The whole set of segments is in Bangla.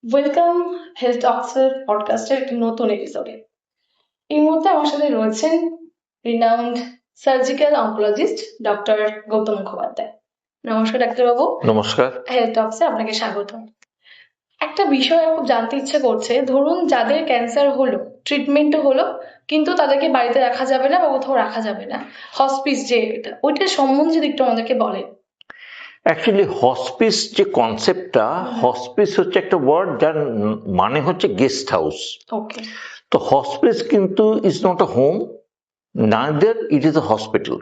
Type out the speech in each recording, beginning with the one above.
ওয়েলকাম হেলথ টক্সের পডকাস্টের একটি নতুন এপিসোডে। এই মুহূর্তে আমার সাথে রয়েছেন renowned surgical oncologist doctor Gautam Mukhopadhyay. নমস্কার ডাক্তারবাবু। নমস্কার। হেলথ টক্সে আপনাকে স্বাগত। একটা বিষয় খুব জানতে ইচ্ছে করছে, ধরুন যাদের ক্যান্সার হলো, ট্রিটমেন্টও হলো, কিন্তু তাদেরকে বাড়িতে রাখা যাবে না বা কোথাও রাখা যাবে না, হসপিস যে এটা, ওইটার সম্বন্ধে যদি একটু আমাদেরকে বলেন। অ্যাকচুয়ালি হসপিস যে কনসেপ্টটা, হসপিস হচ্ছে একটা ওয়ার্ড যার মানে হচ্ছে গেস্ট হাউস। ওকে। তো হসপিস কিন্তু is not a home, neither it is a hospital.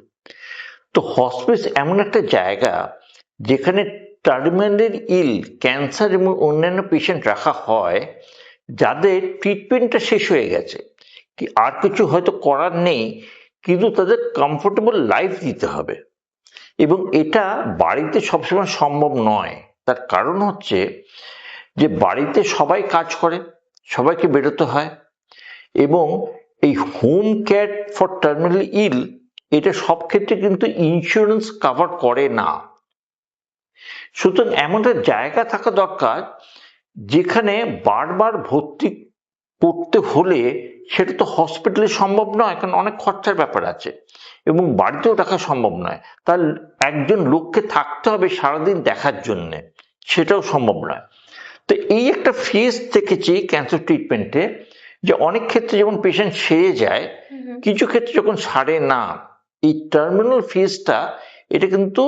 তো হসপিস এমন একটা জায়গা যেখানে টার্মিনাল ইল, ক্যান্সার এবং অন্যান্য পেশেন্ট রাখা হয় যাদের ট্রিটমেন্টটা শেষ হয়ে গেছে, কি আর কিছু হয়তো করার নেই, কিন্তু তাদের কমফোর্টেবল লাইফ দিতে হবে। এবং এটা বাড়িতে সবসময় সম্ভব নয়। তার কারণ হচ্ছে যে বাড়িতে সবাই কাজ করে, সবাইকে বেরোতে হয়, এবং এই হোম কেয়ার ফর টার্মিনাল ইল এটা সব ক্ষেত্রে কিন্তু ইন্স্যুরেন্স কভার করে না। সুতরাং এমন একটা জায়গা থাকা দরকার যেখানে বারবার ভর্তি করতে হলে সেটা তো হসপিটালে সম্ভব নয়, কারণ অনেক খরচার ব্যাপার আছে, এবং বাড়িতেও রাখা সম্ভব নয়। তার একজন লোককে থাকতে হবে সারাদিন দেখার জন্যে, সেটাও সম্ভব নয়। তো এই একটা ফেজ দেখেছি ক্যান্সার ট্রিটমেন্টে, যে অনেক ক্ষেত্রে যেমন পেশেন্ট সেরে যায়, কিছু ক্ষেত্রে যখন সারে না, এই টার্মিনাল ফেজটা এটা কিন্তু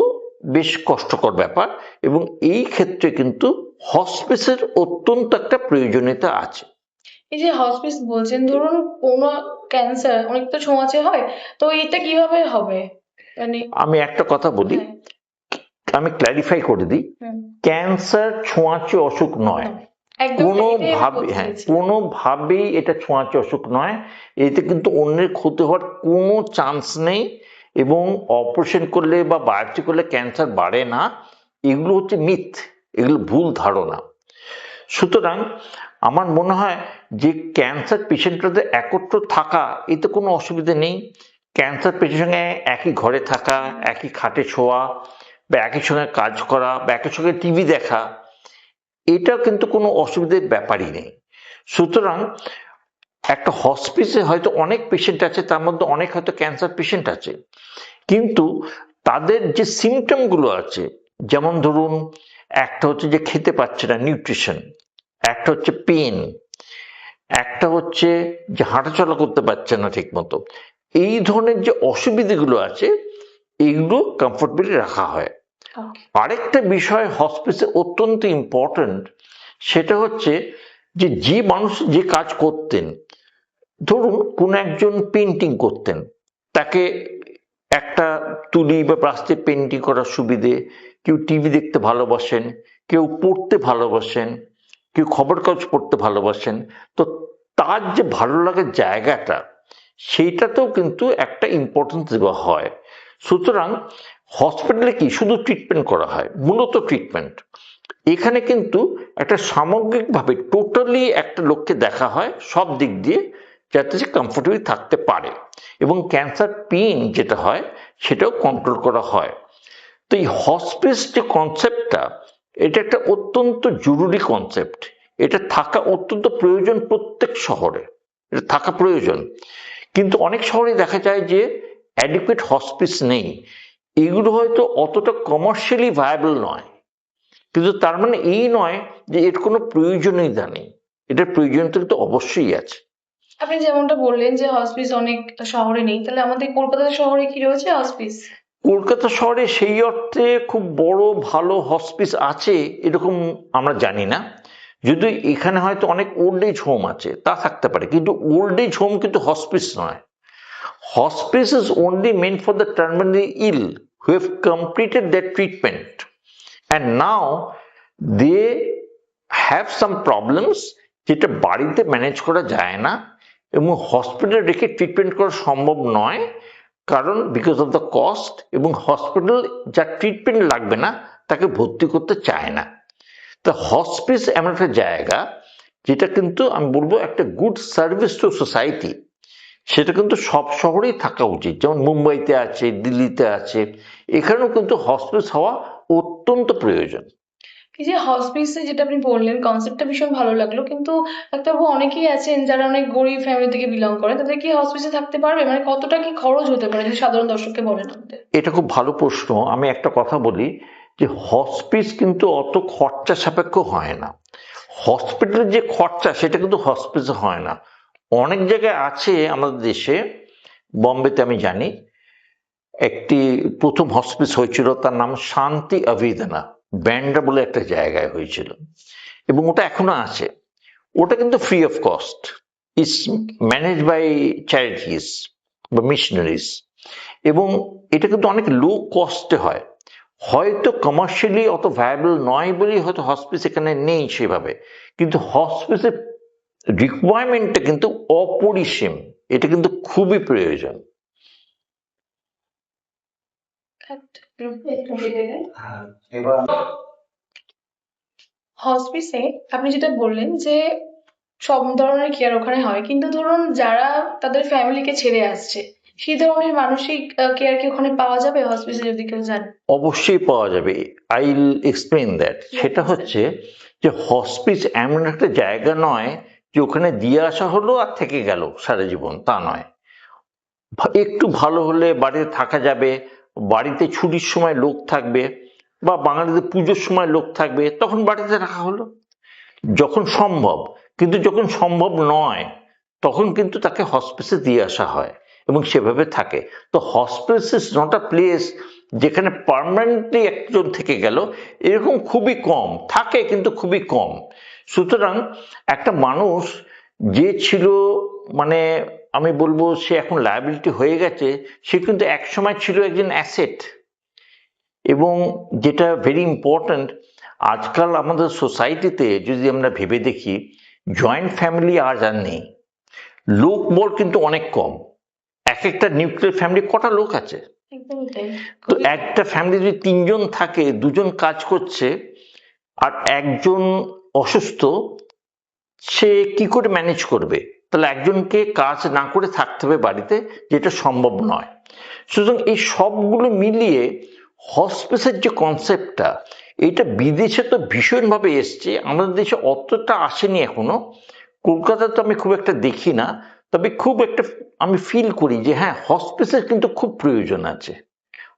বেশ কষ্টকর ব্যাপার, এবং এই ক্ষেত্রে কিন্তু হসপিসের অত্যন্ত একটা প্রয়োজনীয়তা আছে। এই যে হসপিস বলছেন, ধরুন কোনো ক্যান্সার অনেক তো ছোঁয়াচে হয়, তো এটা কিভাবে হবে? মানে আমি একটা কথা বলি, হ্যাঁ। আমি ক্ল্যারিফাই করে দিই, ক্যান্সার ছোঁয়াচে অসুখ নয়। একদম এটাই আমি বলতে চাইছিলাম। কোনোভাবেই এটা ছোঁয়াচে অসুখ নয়। এতে কিন্তু অন্যের ক্ষতি হওয়ার কোনো চান্স নেই, এবং অপারেশন করলে বা বায়োপসি করলে ক্যান্সার বাড়ে না, এগুলো হচ্ছে মিথ, এগুলো ভুল ধারণা। সুতরাং আমার মনে হয় যে ক্যান্সার পেশেন্টদের একত্র থাকা, এতে কোনো অসুবিধা নেই। ক্যান্সার পেশেন্টের সঙ্গে একই ঘরে থাকা, একই খাটে শোয়া, বা একই সঙ্গে কাজ করা, বা একই সঙ্গে টিভি দেখা, এটাও কিন্তু কোনো অসুবিধার ব্যাপারই নেই। সুতরাং একটা হসপিসে হয়তো অনেক পেশেন্ট আছে, তার মধ্যে অনেক হয়তো ক্যান্সার পেশেন্ট আছে, কিন্তু তাদের যে সিমটমগুলো আছে, যেমন ধরুন একটা হচ্ছে যে খেতে পাচ্ছে না, নিউট্রিশন, একটা হচ্ছে পেন, একটা হচ্ছে যে হাঁটাচলা করতে পারছে না ঠিক মতো, এই ধরনের যে অসুবিধাগুলো আছে এইগুলো কমফোর্টেবলি রাখা হয়। আরেকটা বিষয় হসপিসে অত্যন্ত ইম্পর্টেন্ট, সেটা হচ্ছে যে যে মানুষ যে কাজ করতেন, ধরুন কোন একজন পেন্টিং করতেন, তাকে একটা তুলি বা ব্রাশ দিয়ে পেন্টিং করার সুবিধে, কেউ টিভি দেখতে ভালোবাসেন, কেউ পড়তে ভালোবাসেন, কেউ খবর কাগজ পড়তে ভালোবাসেন, তো তার যে ভালো লাগার জায়গাটা, সেইটাতেও কিন্তু একটা ইম্পর্টেন্স দেওয়া হয়। সুতরাং হসপিটালে কি শুধু ট্রিটমেন্ট করা হয়, মূলত ট্রিটমেন্ট, এখানে কিন্তু একটা সামগ্রিকভাবে টোটালি একটা লোককে দেখা হয় সব দিক দিয়ে, যাতে সে কমফোর্টেবলি থাকতে পারে, এবং ক্যান্সার পেইন যেটা হয় সেটাও কন্ট্রোল করা হয়। তো এই হসপিস যে কনসেপ্টটা, এটা একটা অত্যন্ত জরুরি কনসেপ্ট, এটা থাকা অত্যন্ত প্রয়োজন প্রত্যেক শহরে, এটা থাকা প্রয়োজন। কিন্তু অনেক শহরে দেখা যায় যে অ্যাডিকুয়েট হসপিস নেই, এগুলো হয়তো অতটা কমার্শিয়ালি ভায়াবল নয়, কিন্তু তার মানে এই নয় যে এর কোনো প্রয়োজনীয়তা নেই, এটার প্রয়োজনীয়তা কিন্তু অবশ্যই আছে। আপনি যেমনটা বললেন যে হসপিস অনেক শহরে নেই, তাহলে আমাদের কলকাতা শহরে কি রয়েছে হসপিস? কলকাতা শহরে সেই অর্থে খুব বড় ভালো হসপিস আছে এরকম আমরা জানি না, যদি এখানে হয়তো অনেক ওল্ড এজ হোম আছে তা থাকতে পারে, কিন্তু ওল্ড এজ হোম কিন্তু হসপিস নয়। Hospice is only meant for the terminally ill who have completed their treatment, and now they have some problems, যেটা বাড়িতে ম্যানেজ করা যায় না, এবং হসপিটালে রেখে ট্রিটমেন্ট করা সম্ভব নয়, কারণ বিকজ অফ দ্য কস্ট, এবং হসপিটাল যা ট্রিটমেন্ট লাগবে না তাকে ভর্তি করতে চায় না। তো হসপিস এমন একটা জায়গা যেটা কিন্তু আমি বলবো একটা গুড সার্ভিস টু সোসাইটি, সেটা কিন্তু সব শহরেই থাকা উচিত, যেমন মুম্বাইতে আছে, দিল্লিতে আছে, এখানেও কিন্তু হসপিস হওয়া অত্যন্ত প্রয়োজন। এই যে হসপিসে যেটা আপনি বললেন কনসেপ্টটা ভীষণ ভালো লাগলো, কিন্তু ডাক্তারবাবু অনেকেই আছেন যারা অনেক গরিব ফ্যামিলি থেকে বিলং করে, তাদের কি হসপিসে থাকতে পারবে? মানে কতটা কি খরচ হতে পারে যদি সাধারণ দর্শককে বলেন আমাদের। এটা খুব ভালো প্রশ্ন। আমি একটা কথা বলি যে হসপিস কিন্তু অত খরচা সাপেক্ষ হয় না। হসপিটালের যে খরচা সেটা কিন্তু হসপিসে হয় না। অনেক জায়গায় আছে আমাদের দেশে, বম্বেতে আমি জানি একটি প্রথম হসপিস হয়েছিল, তার নাম শান্তি অভিদানা, ব্যান্ড্রা বলে একটা জায়গায় হয়েছিল, এবং ওটা এখনো আছে। ওটা কিন্তু free of cost, is manage by charities বা মিশনারিজ, এবং এটা কিন্তু অনেক লো কস্টে হয়। হয়তো কমার্শিয়ালি অত ভায়াবল নয় বলেই হয়তো হসপিস এখানে নেই সেভাবে, কিন্তু হসপিসের রিকোয়ারমেন্টটা কিন্তু অপরিসীম, এটা কিন্তু খুবই প্রয়োজন। হসপিসে আপনি যেটা বললেন যে সব ধরনের কেয়ার ওখানে হয়, কিন্তু ধরুন যারা তাদের ফ্যামিলিকে ছেড়ে আসছে, সেই ধরনের মানসিক কেয়ার কি ওখানে পাওয়া যাবে হসপিসে যদি কেউ যান? অবশ্যই পাওয়া যাবে। I will explain that. সেটা হচ্ছে যে হসপিস এমন একটা জায়গা নয় যে ওখানে দিয়ে আসা হলো আর থেকে গেল সারা জীবন, তা নয়। একটু ভালো হলে বাড়িতে থাকা যাবে, বাড়িতে ছুটির সময় লোক থাকবে, বা বাঙালিদের পুজোর সময় লোক থাকবে, তখন বাড়িতে রাখা হলো যখন সম্ভব। কিন্তু যখন সম্ভব নয় তখন কিন্তু তাকে হসপিসে দিয়ে আসা হয় এবং সেভাবে থাকে। তো hospice is not a place যেখানে পার্মানেন্টলি একজন থেকে গেল, এরকম খুবই কম থাকে, কিন্তু খুবই কম। সুতরাং একটা মানুষ যে ছিল, মানে আমি বলবো সে এখন লায়াবিলিটি হয়ে গেছে, সে কিন্তু একসময় ছিল একজন অ্যাসেট। এবং যেটা ভেরি ইম্পর্ট্যান্ট, আজকাল আমাদের সোসাইটিতে যদি আমরা ভেবে দেখি, জয়েন্ট ফ্যামিলি আজ আর নেই, লোক বল কিন্তু অনেক কম। এক একটা নিউক্লিয়ার ফ্যামিলি কটা লোক আছে? একদমই তাই। তো একটা ফ্যামিলি যদি তিনজন থাকে, দুজন কাজ করছে আর একজন অসুস্থ, সে কি করে ম্যানেজ করবে? তাহলে একজনকে কাজ না করে থাকতে হবে বাড়িতে, যেটা সম্ভব নয়। সুতরাং এই সবগুলো মিলিয়ে হসপিসের যে কনসেপ্টটা, এটা বিদেশে তো ভীষণভাবে এসছে, আমাদের দেশে অতটা আসেনি এখনো। কলকাতা তো আমি খুব একটা দেখি না, তবে খুব একটা আমি ফিল করি যে হ্যাঁ, হসপিসের কিন্তু খুব প্রয়োজন আছে,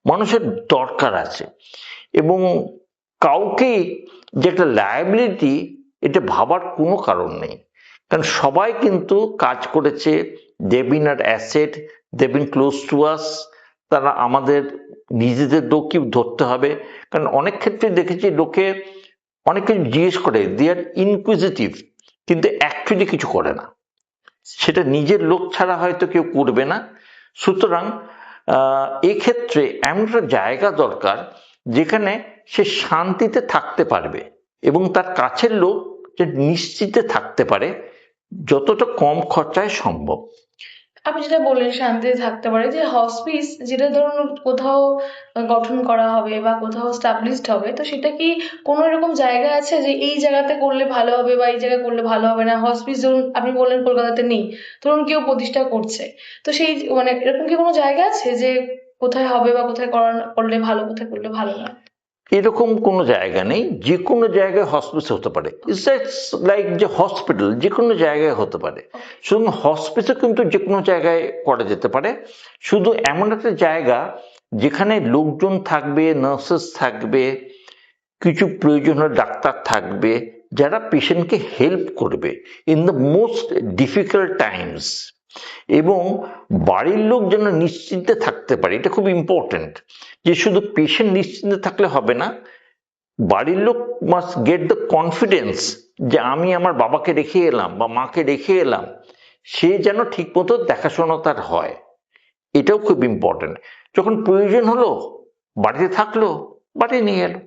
মানুষের দরকার আছে। এবং কাউকে যে একটা লায়াবিলিটি, এটা ভাবার কোনো কারণ নেই, কারণ সবাই কিন্তু কাজ করেছে, they been our asset, they been close to us. তারা আমাদের নিজেদের দোষী ধরতে হবে, কারণ অনেক ক্ষেত্রে দেখেছি লোকে অনেক কিছু জিজ্ঞেস করে, দে আর ইনকুইজিটিভ, কিন্তু অ্যাকচুয়ালি কিছু করে না, সেটা নিজের লোক ছাড়া হয়তো কেউ করবে না। সুতরাং এক্ষেত্রে এমন একটা জায়গা দরকার যেখানে সে শান্তিতে থাকতে পারবে এবং তার কাছের লোক যে নিশ্চিন্তে থাকতে পারে, যতটা কম খরচায় সম্ভব। আপনি যেটা বললেন শান্তিতে থাকতে পারে, যে হসপিস যেটা ধরুন কোথাও গঠন করা হবে বা কোথাও স্টাবলিশড হবে, তো সেটা কি কোনো এরকম জায়গা আছে যে এই জায়গাতে করলে ভালো হবে বা এই জায়গায় করলে ভালো হবে না? হসপিস ধরুন আপনি বললেন কলকাতাতে নেই, ধরুন কেউ প্রতিষ্ঠা করছে, তো সেই মানে এরকম কি কোনো জায়গা আছে যে কোথায় হবে বা কোথায় করলে ভালো, কোথায় করলে ভালো না? এরকম কোনো জায়গা নেই, যে কোনো জায়গায় হসপিস হতে পারে। ইটস লাইক যে হসপিটাল যে কোনো জায়গায় হতে পারে, শুধু হসপিসও কিন্তু যে কোনো জায়গায় করা যেতে পারে। শুধু এমন একটা জায়গা যেখানে লোকজন থাকবে, নার্সেস থাকবে, কিছু প্রয়োজনীয় ডাক্তার থাকবে, যারা পেশেন্টকে হেল্প করবে in the most difficult Times, এবং বাড়ির লোক যেন নিশ্চিন্তে থাকতে পারে। এটা খুব ইম্পর্টেন্ট যে শুধু পেশেন্ট নিশ্চিন্তে থাকলে হবে না, বাড়ির লোক মাস্ট গেট দ্য কনফিডেন্স যে আমি আমার বাবাকে রেখে এলাম বা মাকে রেখে এলাম, সে যেন ঠিক মতো দেখাশোনা তার হয়। এটাও খুব ইম্পর্টেন্ট। যখন প্রয়োজন হলো বাড়িতে থাকলো, বাড়ি নিয়ে এলো।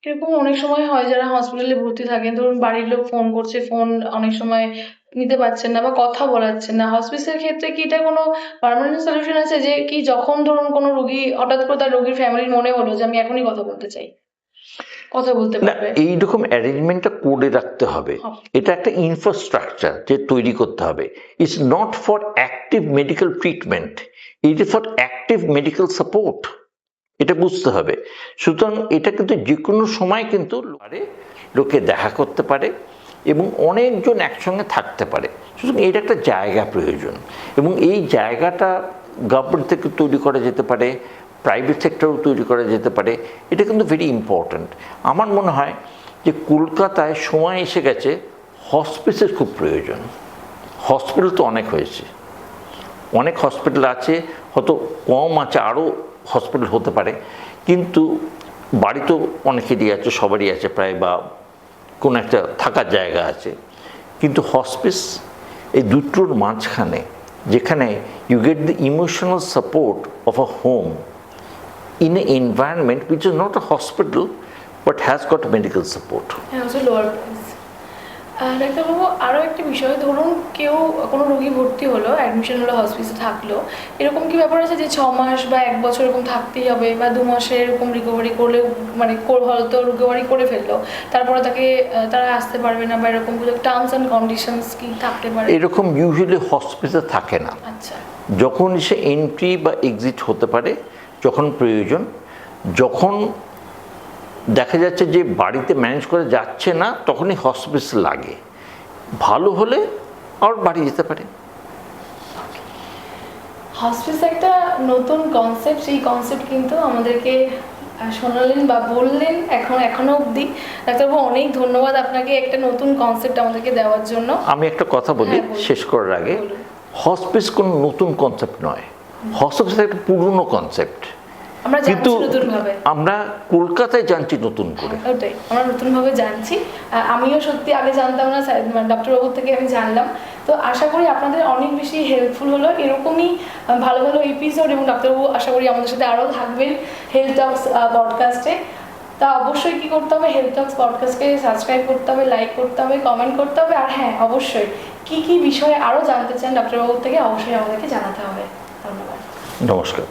এরকম অনেক সময় হয় যারা হসপিটালে ভর্তি থাকেন, ধরুন বাড়ির লোক ফোন করছে, ফোন অনেক সময় নিতে পারছেন না বা কথা বলাচ্ছেন না, হসপিসের ক্ষেত্রে কি এটা কোনো পার্মানেন্ট সলিউশন আছে যে কি যখন ধরুন কোনো রোগী হঠাৎ করে তার রোগীর ফ্যামিলির মনে হলো যে আমি এখনই কথা বলতে চাই, কথা বলতে না, পারবে? এইরকম অ্যারেঞ্জমেন্টটা করে রাখতে হবে। এটা একটা ইনফ্রাস্ট্রাকচার যে তৈরি করতে হবে। It's not for active medical treatment, it is for active medical support. এটা বুঝতে হবে। সুতরাং এটা কিন্তু যে কোনো সময় কিন্তু লোকে দেখা করতে পারে এবং অনেকজন একসঙ্গে থাকতে পারে। সুতরাং এটা একটা জায়গা প্রয়োজন এবং এই জায়গাটা গভর্নমেন্ট থেকে তৈরি করা যেতে পারে, প্রাইভেট সেক্টরেও তৈরি করা যেতে পারে। এটা কিন্তু ভেরি ইম্পর্ট্যান্ট। আমার মনে হয় যে কলকাতায় সময় এসে গেছে হসপিসের খুব প্রয়োজন। হসপিটাল তো অনেক হয়েছে, অনেক হসপিটাল আছে, হয়তো কম আছে, আরও হসপিটাল হতে পারে, কিন্তু বাড়ি তো অনেকেরই আছে, সবারই আছে প্রায়, বা কোনো একটা থাকার জায়গা আছে, কিন্তু হসপিস এই দুটোর মাঝখানে, যেখানে you get the emotional support of a home in an environment which is not a hospital but has got medical support. হ্যাঁ, হচ্ছে লোয়ার প্রাইস। ডাক্তারবাবু, আরও একটা বিষয়, ধরুন কেউ কোনো রোগী ভর্তি হলো, অ্যাডমিশন হলো, হসপিটালে থাকলো, এরকম কি ব্যাপার আছে যে 6 মাস বা 1 বছর এরকম থাকতেই হবে, বা 2 মাসে এরকম রিকভারি করলেও, মানে হয়তো রিকভারি করে ফেললো, তারপরে তারা আসতে পারবে না, বা এরকম কিছু টার্মস অ্যান্ড কন্ডিশনস কি থাকতে পারে? এরকম ইউজুয়ালি হসপিটালে থাকে না। আচ্ছা। যখন সে এন্ট্রি বা এক্সিট হতে পারে, যখন প্রয়োজন, যখন দেখা যাচ্ছে যে বাড়িতে ম্যানেজ করে যাচ্ছে না, তখনই হসপিটাল লাগে। ভালো হলে আর বাড়ি যেতে পারে। হসপিস একটা নতুন কনসেপ্ট, সেই কনসেপ্ট কিন্তু আমাদেরকে শোনালেন বা বললেন এখনো অবধি। ডাক্তারবাবু, অনেক ধন্যবাদ আপনাকে একটা নতুন কনসেপ্ট আমাদেরকে দেওয়ার জন্য। আমি একটা কথা বলি শেষ করার আগে, হসপিস কোনো নতুন কনসেপ্ট নয়, হসপিস একটা পুরনো কনসেপ্ট, কিন্তু আমরা কলকাতায় জানছি নতুন করে। ওটাই, আমরা নতুনভাবে জানছি। আমিও সত্যি আগে জানতাম না, ডক্টরবাবুর থেকে আমি জানলাম। তো আশা করি আপনাদের অনেক বেশি হেল্পফুল হলো। এরকমই ভালো ভালো এপিসোড, এবং ডাক্তারবাবু আশা করি আমাদের সাথে আরও থাকবেন হেলথ টক্স পডকাস্টে। তা অবশ্যই কী করতে হবে, হেলথ টক্স পডকাস্টকে সাবস্ক্রাইব করতে হবে, লাইক করতে হবে, কমেন্ট করতে হবে, আর হ্যাঁ, অবশ্যই কী কী বিষয়ে আরও জানতে চান ডক্টরবাবুর থেকে অবশ্যই আমাদেরকে জানাতে হবে। ধন্যবাদ। নমস্কার।